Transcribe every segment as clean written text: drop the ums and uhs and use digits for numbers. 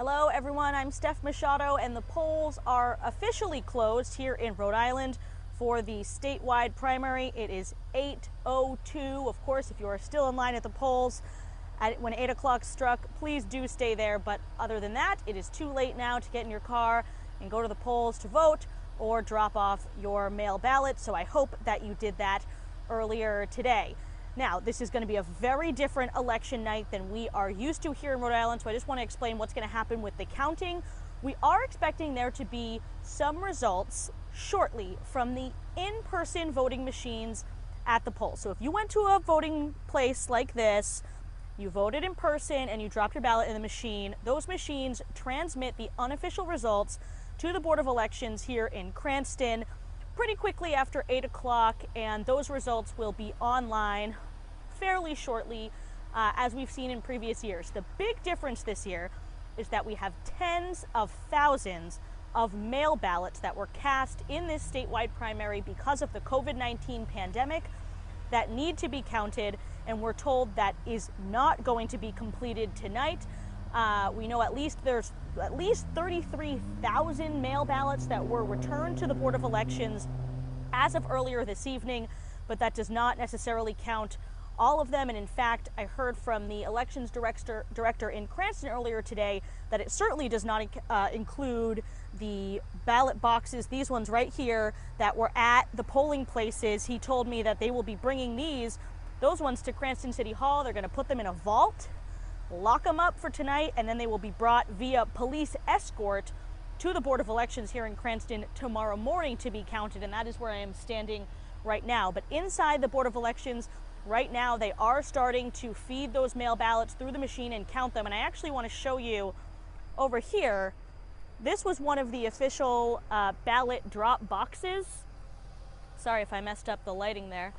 Hello everyone, I'm Steph Machado, and the polls are officially closed here in Rhode Island for the statewide primary. It is 8:02. Of course, if you are still in line at the polls when 8 o'clock struck, please do stay there. But other than that, it is too late now to get in your car and go to the polls to vote or drop off your mail ballot. So I hope that you did that earlier today. Now, this is going to be a very different election night than we are used to here in Rhode Island, so I just want to explain what's going to happen with the counting. We are expecting there to be some results shortly from the in-person voting machines at the polls. So if you went to a voting place like this, you voted in person and you dropped your ballot in the machine, those machines transmit the unofficial results to the Board of Elections here in Cranston pretty quickly after 8 o'clock, and those results will be online fairly shortly, as we've seen in previous years. The big difference this year is that we have tens of thousands of mail ballots that were cast in this statewide primary because of the COVID-19 pandemic that need to be counted, and we're told that is not going to be completed tonight. We know there's at least 33,000 mail ballots that were returned to the Board of Elections as of earlier this evening, but that does not necessarily count all of them. And in fact, I heard from the elections director in Cranston earlier today that it certainly does not include the ballot boxes, these ones right here, that were at the polling places. He told me that they will be bringing those ones to Cranston City Hall. They're going to put them in a vault, lock them up for tonight, and then they will be brought via police escort to the Board of Elections here in Cranston tomorrow morning to be counted, and that is where I am standing right now. But inside the Board of Elections right now, they are starting to feed those mail ballots through the machine and count them, and I actually want to show you over here. This was one of the official ballot drop boxes. Sorry if I messed up the lighting there.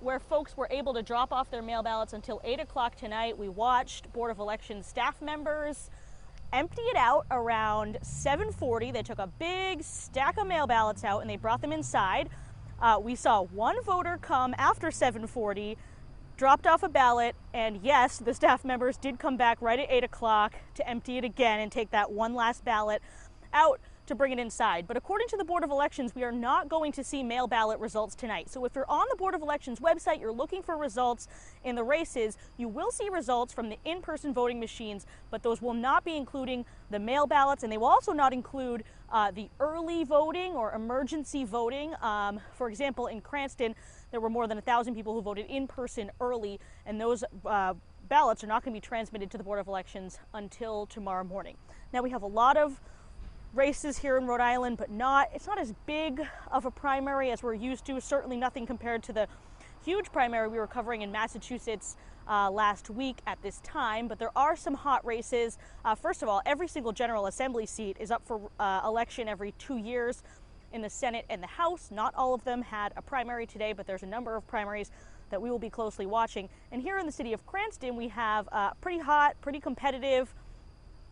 Where folks were able to drop off their mail ballots until 8 o'clock tonight. We watched Board of Elections staff members empty it out around 7:40. They took a big stack of mail ballots out and they brought them inside. We saw one voter come after 7:40, dropped off a ballot, and yes, the staff members did come back right at 8 o'clock to empty it again and take that one last ballot out to bring it inside. But according to the Board of Elections, we are not going to see mail ballot results tonight. So if you're on the Board of Elections website, you're looking for results in the races, you will see results from the in-person voting machines, but those will not be including the mail ballots, and they will also not include the early voting or emergency voting. For example, in Cranston, there were more than 1,000 people who voted in person early, and those ballots are not going to be transmitted to the Board of Elections until tomorrow morning. Now, we have a lot of races here in Rhode Island, but it's not as big of a primary as we're used to. Certainly nothing compared to the huge primary we were covering in Massachusetts last week at this time, but there are some hot races. First of all, every single General Assembly seat is up for election every 2 years in the Senate and the House. Not all of them had a primary today, but there's a number of primaries that we will be closely watching. And here in the city of Cranston, we have a pretty hot, pretty competitive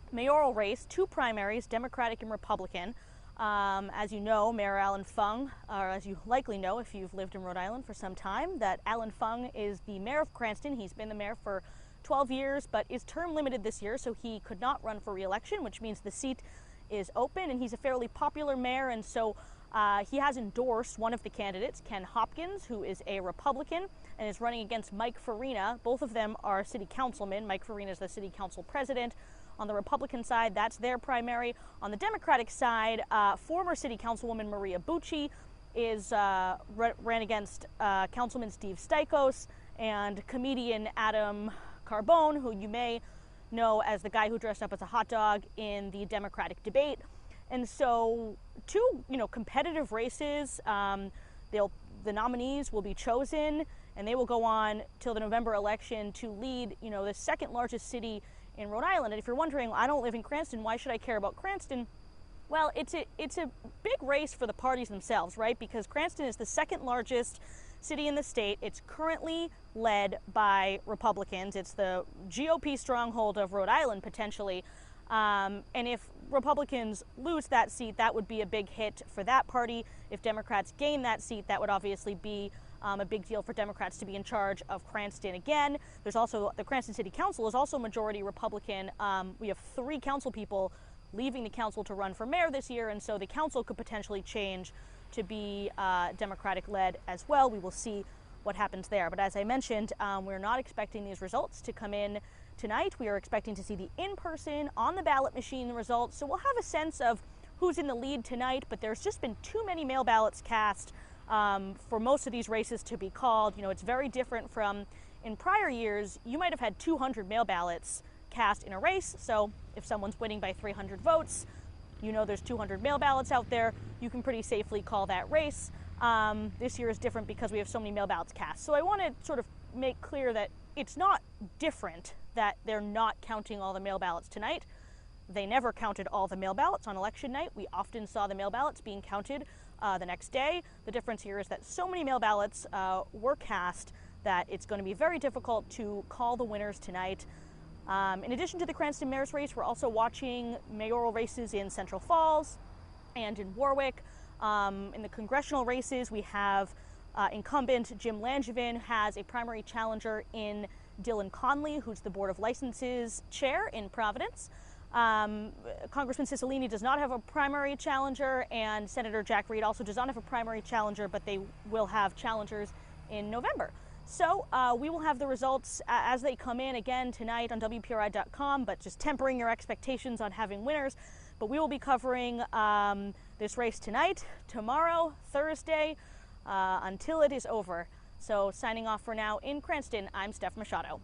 mayoral race, two primaries, Democratic and Republican. As you know, Mayor Alan Fung, or as you likely know if you've lived in Rhode Island for some time, that Alan Fung is the mayor of Cranston. He's been the mayor for 12 years, but is term limited this year, so he could not run for re-election, which means the seat is open, and he's a fairly popular mayor, and so he has endorsed one of the candidates, Ken Hopkins, who is a Republican and is running against Mike Farina. Both of them are city councilmen. Mike Farina is the city council president. On the Republican side, that's their primary. On the Democratic side, former city councilwoman Maria Bucci ran against Councilman Steve Stikos and comedian Adam Carbone, who you may know as the guy who dressed up as a hot dog in the Democratic debate. And so two, competitive races. The nominees will be chosen, and they will go on till the November election to lead, the second largest city in Rhode Island. And if you're wondering, I don't live in Cranston, why should I care about Cranston? Well, it's a big race for the parties themselves, right? Because Cranston is the second largest city in the state. It's currently led by Republicans. It's the GOP stronghold of Rhode Island, potentially. And if Republicans lose that seat, that would be a big hit for that party. If Democrats gain that seat, that would obviously be A big deal for Democrats to be in charge of Cranston again. There's also the Cranston City Council is also majority Republican. We have 3 council people leaving the council to run for mayor this year, and so the council could potentially change to be Democratic-led as well. We will see what happens there. But as I mentioned, we're not expecting these results to come in tonight. We are expecting to see the in-person, on the ballot machine results. So we'll have a sense of who's in the lead tonight, but there's just been too many mail ballots cast for most of these races to be called. You know, it's very different from in prior years. You might have had 200 mail ballots cast in a race. So if someone's winning by 300 votes, you know there's 200 mail ballots out there. You can pretty safely call that race. This year is different because we have so many mail ballots cast. So I want to sort of make clear that it's not different that they're not counting all the mail ballots tonight. They never counted all the mail ballots on election night. We often saw the mail ballots being counted the next day. The difference here is that so many mail ballots were cast that it's going to be very difficult to call the winners tonight. In addition to the Cranston mayor's race, we're also watching mayoral races in Central Falls and in Warwick. In the congressional races, we have incumbent Jim Langevin has a primary challenger in Dylan Conley, who's the Board of Licenses chair in Providence. Congressman Cicilline does not have a primary challenger, and Senator Jack Reed also does not have a primary challenger, but they will have challengers in November. So we will have the results as they come in again tonight on WPRI.com, but just tempering your expectations on having winners. But we will be covering this race tonight, tomorrow, Thursday, until it is over. So signing off for now in Cranston, I'm Steph Machado.